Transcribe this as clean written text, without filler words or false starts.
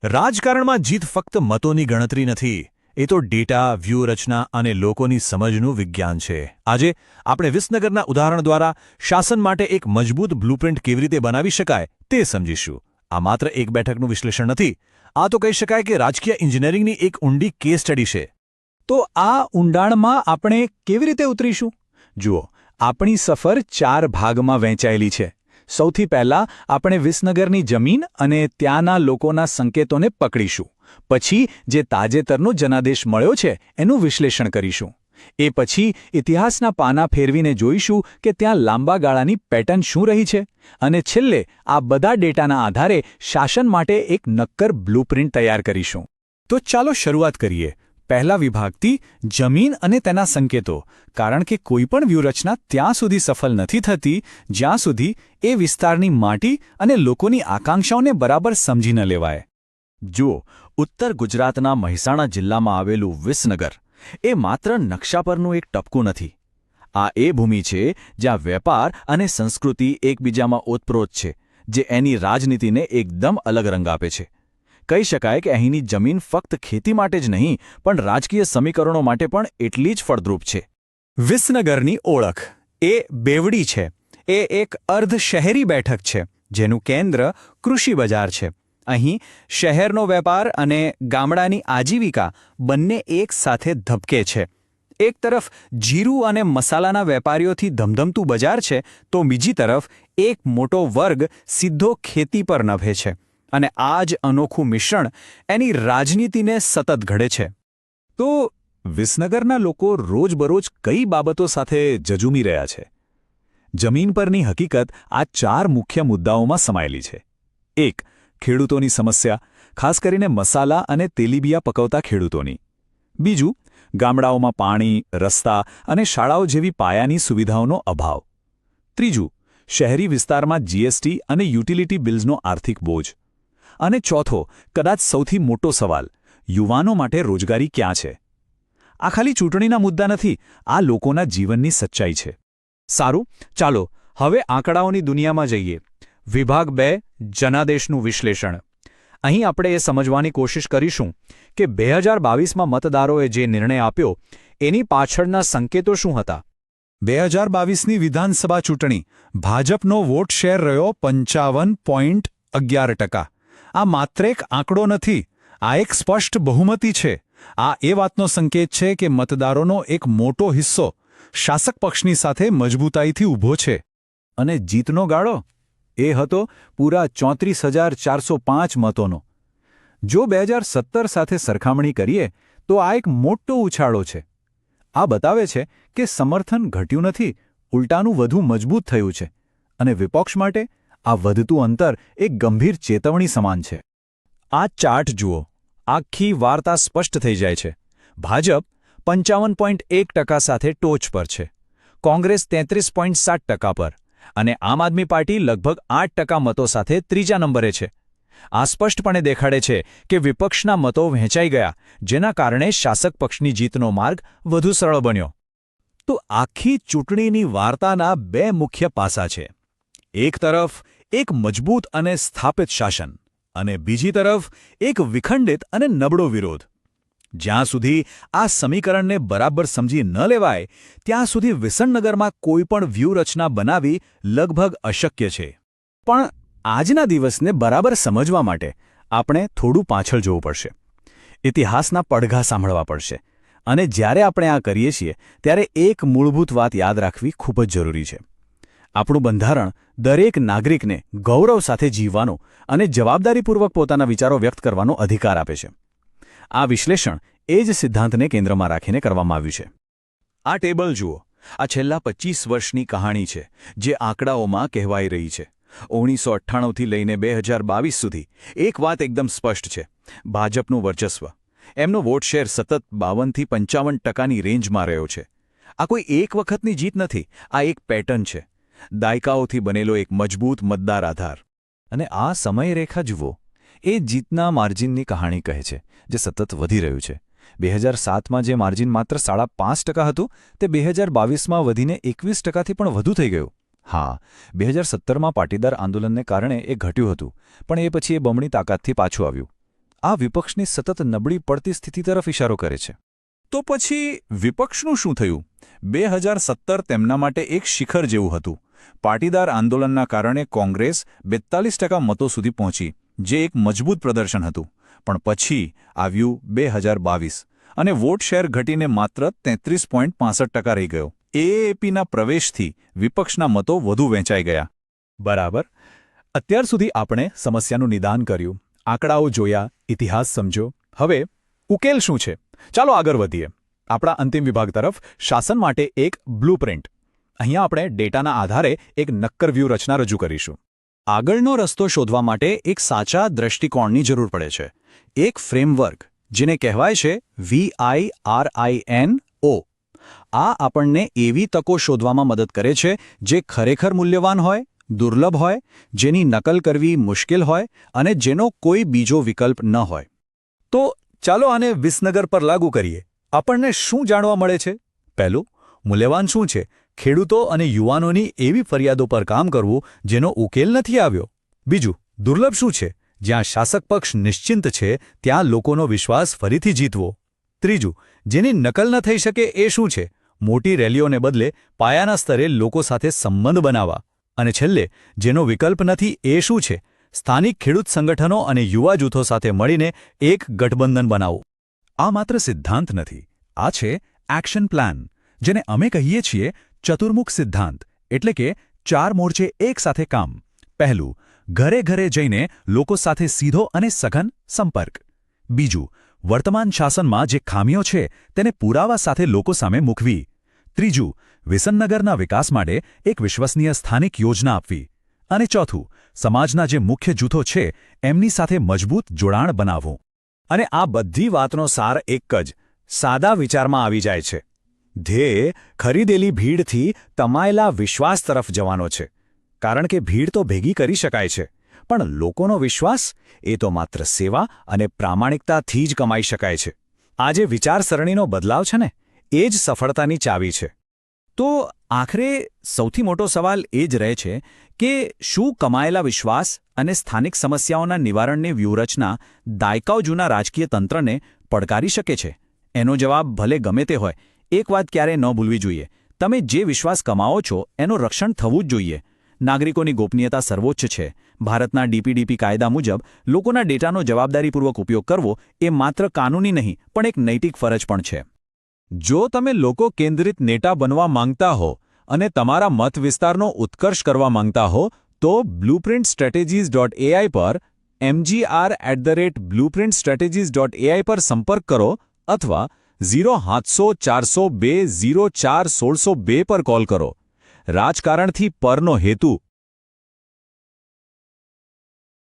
રાજકારણમાં જીત ફક્ત મતોની ગણતરી નથી, એ તો ડેટા, વ્યૂહરચના અને લોકોની સમજનું વિજ્ઞાન છે. આજે આપણે વિસનગરના ઉદાહરણ દ્વારા શાસન માટે એક મજબૂત બ્લુપ્રિન્ટ કેવી રીતે બનાવી શકાય તે સમજીશું. આ માત્ર એક બેઠકનું વિશ્લેષણ નથી, આ તો કહી શકાય કે રાજકીય એન્જિનિયરિંગની એક ઊંડી કેસ સ્ટડી છે. તો આ ઊંડાણમાં આપણે કેવી રીતે ઉતરીશું? જુઓ, આપણી સફર 4 ભાગમાં વહેંચાયેલી છે. સૌથી પહેલાં આપણે વિસનગરની જમીન અને ત્યાંના લોકોના સંકેતોને પકડીશું. પછી જે તાજેતરનો જનાદેશ મળ્યો છે એનું વિશ્લેષણ કરીશું. એ પછી ઇતિહાસના પાના ફેરવીને જોઈશું કે ત્યાં લાંબા ગાળાની પેટર્ન શું રહી છે. અને છેલ્લે આ બધા ડેટાના આધારે શાસન માટે એક નક્કર બ્લુપ્રિન્ટ તૈયાર કરીશું. તો ચાલો શરૂઆત કરીએ. પહેલા વિભાગથી જમીન અને તેના સંકેતો, કારણ કે કોઈપણ વ્યૂહરચના ત્યાં સુધી સફળ નથી થતી જ્યાં સુધી એ વિસ્તારની માટી અને લોકોની આકાંક્ષાઓને બરાબર સમજી ન લેવાય. જુઓ, ઉત્તર ગુજરાતના મહેસાણા જિલ્લામાં આવેલું વિસનગર એ માત્ર નકશા પરનું એક ટપકું નથી. આ એ ભૂમિ છે જ્યાં વેપાર અને સંસ્કૃતિ એકબીજામાં ઓતપ્રોત છે, જે એની રાજનીતિને એકદમ અલગ રંગ આપે છે. કહી શકાય કે અહીંની જમીન ફક્ત ખેતી માટે જ નહીં પણ રાજકીય સમીકરણો માટે પણ એટલી જ ફળદ્રુપ છે. વિસનગરની ઓળખ એ બેવડી છે. એ એક અર્ધ શહેરી બેઠક છે જેનું કેન્દ્ર કૃષિ બજાર છે. અહીં શહેરનો વેપાર અને ગામડાની આજીવિકા બંને એક સાથે ધબકે છે. એક તરફ જીરું અને મસાલાના વેપારીઓથી ધમધમતું બજાર છે, તો બીજી તરફ એક મોટો વર્ગ સીધો ખેતી પર નભે છે. અને આ જ અનોખું મિશ્રણ એની રાજનીતિને સતત ઘડે છે. તો વિસનગરના લોકો રોજબરોજ કઈ બાબતો સાથે ઝઝૂમી રહ્યા છે? જમીન પરની હકીકત આ 4 મુખ્ય મુદ્દાઓમાં સમાયેલી છે. 1. ખેડૂતોની સમસ્યા, ખાસ કરીને મસાલા અને તેલીબિયા પકવતા ખેડૂતોની. 2. ગામડાઓમાં પાણી, રસ્તા અને શાળાઓ જેવી પાયાની સુવિધાઓનો અભાવ. 3. શહેરી વિસ્તારમાં જીએસટી અને યુટિલિટી બિલ્સનો આર્થિક બોજ. અને 4, કદાચ સૌથી મોટો સવાલ, યુવાનો માટે રોજગારી ક્યાં છે? આ ખાલી ચૂંટણીના મુદ્દા નથી, આ લોકોના જીવનની સચ્ચાઈ છે. સારું, ચાલો હવે આંકડાઓની દુનિયામાં જઈએ. વિભાગ 2, જનાદેશનું વિશ્લેષણ. અહીં આપણે એ સમજવાની કોશિશ કરીશું કે 2022માં મતદારોએ જે નિર્ણય આપ્યો એની પાછળના સંકેતો શું હતા. 2022ની વિધાનસભા ચૂંટણી ભાજપનો વોટ શેર રહ્યો 55.11%. આ માત્ર એક આંકડો નથી, આ એક સ્પષ્ટ બહુમતી છે. આ એ વાતનો સંકેત છે કે મતદારોનો એક મોટો હિસ્સો શાસક પક્ષની સાથે મજબૂતાઈથી ઊભો છે. અને જીતનો ગાળો એ હતો પૂરા 34,405 મતોનો. જો 2017 સાથે સરખામણી કરીએ તો આ એક મોટો ઉછાળો છે. આ બતાવે છે કે સમર્થન ઘટ્યું નથી, ઉલટાનું વધુ મજબૂત થયું છે. અને વિપક્ષ માટે આ વધતું અંતર એક ગંભીર ચેતવણી સમાન છે. આ ચાર્ટ જુઓ, આખી વાર્તા સ્પષ્ટ થઈ જાય છે. ભાજપ 55.1% સાથે ટોચ પર છે, કોંગ્રેસ 33.7% પર અને આમ આદમી પાર્ટી લગભગ 8% મતો સાથે ત્રીજા નંબરે છે. આ સ્પષ્ટપણે દેખાડે છે કે વિપક્ષના મતો વહેંચાઈ ગયા, જેના કારણે શાસક પક્ષની જીતનો માર્ગ વધુ સરળ બન્યો. તો આખી ચૂંટણીની વાર્તાના 2 મુખ્ય પાસા છે. એક તરફ એક મજબૂત અને સ્થાપિત શાસન અને બીજી તરફ એક વિખંડિત અને નબળો વિરોધ. જ્યાં સુધી આ સમીકરણને બરાબર સમજી ન લેવાય ત્યાં સુધી વિસનગરમાં કોઈપણ વ્યૂહરચના બનાવવી લગભગ અશક્ય છે. પણ આજના દિવસને બરાબર સમજવા માટે આપણે થોડું પાછળ જોવું પડશે. ઇતિહાસના પડઘા સાંભળવા પડશે. અને જ્યારે આપણે આ કરીએ છીએ ત્યારે એક મૂળભૂત વાત યાદ રાખવી ખૂબ જ જરૂરી છે. આપણું બંધારણ દરેક નાગરિકને ગૌરવ સાથે જીવવાનો અને જવાબદારીપૂર્વક પોતાના વિચારો વ્યક્ત કરવાનો અધિકાર આપે છે. આ વિશ્લેષણ એ જ સિદ્ધાંતને કેન્દ્રમાં રાખીને કરવામાં આવ્યું છે. આ ટેબલ જુઓ, આ છેલ્લા 25 વર્ષની કહાણી છે જે આંકડાઓમાં કહેવાઈ રહી છે. 1998થી લઈને 2022 સુધી એક વાત એકદમ સ્પષ્ટ છે: ભાજપનું વર્ચસ્વ. એમનો વોટ શેર સતત 52થી 55%ની રેન્જમાં રહ્યો છે. આ કોઈ એક વખતની જીત નથી, આ એક પેટર્ન છે, દાયકાઓથી બનેલો એક મજબૂત મતદાર આધાર. અને આ સમયરેખા જુઓ, એ જીતના માર્જિનની કહાણી કહે છે, જે સતત વધી રહ્યું છે. 2007માં જે માર્જિન માત્ર 5.5% હતું તે 2022માં વધીને 21%થી પણ વધુ થઈ ગયું. હા, 2017માં પાટીદાર આંદોલનને કારણે એ ઘટ્યું હતું, પણ એ પછી એ બમણી તાકાતથી પાછું આવ્યું. આ વિપક્ષની સતત નબળી પડતી સ્થિતિ તરફ ઇશારો કરે છે. તો પછી વિપક્ષનું શું થયું? 2017 તેમના માટે એક શિખર જેવું હતું. પાટીદાર આંદોલનના કારણે કોંગ્રેસ 42% મતો સુધી પહોંચી, જે એક મજબૂત પ્રદર્શન હતું. પણ પછી આવ્યું 2022 અને વોટ શેર ઘટીને માત્ર 33.65% રહી ગયો. એએપીના પ્રવેશથી વિપક્ષના મતો વધુ વહેંચાઈ ગયા. બરાબર. અત્યાર સુધી આપણે સમસ્યાનું નિદાન કર્યું, આંકડાઓ જોયા, ઇતિહાસ સમજ્યો. હવે ઉકેલ શું છે? ચાલો આગળ વધીએ આપણા અંતિમ વિભાગ તરફ, શાસન માટે એક બ્લુપ્રિન્ટ. અહીંયા આપણે ડેટાના આધારે એક નક્કર વ્યૂહરચના રજૂ કરીશું. આગળનો રસ્તો શોધવા માટે એક સાચા દ્રષ્ટિકોણની જરૂર પડે છે. એક ફ્રેમવર્ક, જેને કહેવાય છે VIRINO. આ આપણને એવી તકો શોધવામાં મદદ કરે છે જે ખરેખર મૂલ્યવાન હોય, દુર્લભ હોય, જેની નકલ કરવી મુશ્કેલ હોય અને જેનો કોઈ બીજો વિકલ્પ ન હોય. તો ચાલો આને વિસનગર પર લાગુ કરીએ. આપણને શું જાણવા મળે છે? પહેલું, મૂલ્યવાન શું છે? ખેડૂતો અને યુવાનોની એવી ફરિયાદો પર કામ કરવું જેનો ઉકેલ નથી આવ્યો. બીજું, દુર્લભ શું છે? જ્યાં શાસક પક્ષ નિશ્ચિંત છે ત્યાં લોકોનો વિશ્વાસ ફરીથી જીતવો. ત્રીજું, જેની નકલ ન થઈ શકે એ શું છે? મોટી રેલીઓને બદલે પાયાના સ્તરે લોકો સાથે સંબંધ બનાવવા. અને છેલ્લે, જેનો વિકલ્પ નથી એ શું છે? સ્થાનિક ખેડૂત સંગઠનો અને યુવા જૂથો સાથે મળીને એક ગઠબંધન બનાવવું. આ માત્ર સિદ્ધાંત નથી, આ છે એક્શન પ્લાન, જેને અમે કહીએ છીએ ચતુર્મુખ સિદ્ધાંત, એટલે કે 4 મોરચે એક સાથે કામ. પહેલું, ઘરે ઘરે જઈને લોકો સાથે સીધો અને સઘન સંપર્ક. બીજું, વર્તમાન શાસનમાં જે ખામીઓ છે તેને પુરાવા સાથે લોકો સામે મૂકવી. ત્રીજું, વિસનનગરના વિકાસ માટે એક વિશ્વસનીય સ્થાનિક યોજના આપવી. અને ચોથું, સમાજના જે મુખ્ય જૂથો છે એમની સાથે મજબૂત જોડાણ બનાવવું. અને આ બધી વાતનો સાર એક જ સાદા વિચારમાં આવી જાય છે. ધ્યેય ખરીદેલી ભીડથી તમાયેલા વિશ્વાસ તરફ જવાનો છે. કારણ કે ભીડ તો ભેગી કરી શકાય છે, પણ લોકોનો વિશ્વાસ એ તો માત્ર સેવા અને પ્રામાણિકતાથી જ કમાઈ શકાય છે. આ જે વિચારસરણીનો બદલાવ છે ને, એ જ સફળતાની ચાવી છે. તો આખરે સૌથી મોટો સવાલ એ જ રહે છે કે શું કમાયેલા વિશ્વાસ અને સ્થાનિક સમસ્યાઓના નિવારણની વ્યૂહરચના દાયકાઓ જૂના રાજકીય તંત્રને પડકારી શકે છે? એનો જવાબ ભલે ગમે તે હોય, એક વાત ક્યારેય ન ભૂલવી જોઈએ: તમે જે વિશ્વાસ કમાવો છો એનું રક્ષણ થવું જ જોઈએ. નાગરિકોની ગોપનીયતા સર્વોચ્ચ છે. ભારતના DPDP કાયદા મુજબ લોકોના ડેટાનો જવાબદારીપૂર્વક ઉપયોગ કરવો એ માત્ર કાનૂની નહીં પણ એક નૈતિક ફરજ પણ છે. જો તમે લોકો કેન્દ્રિત નેતા બનવા માંગતા હો અને તમારા મત વિસ્તારનો ઉત્કર્ષ કરવા માંગતા હો, તો blueprintstrategies.ai પર mgr@blueprintstrategies.ai પર સંપર્ક કરો અથવા 0700402 041602 પર કોલ કરો. રાજકારણથી પરનો હેતુ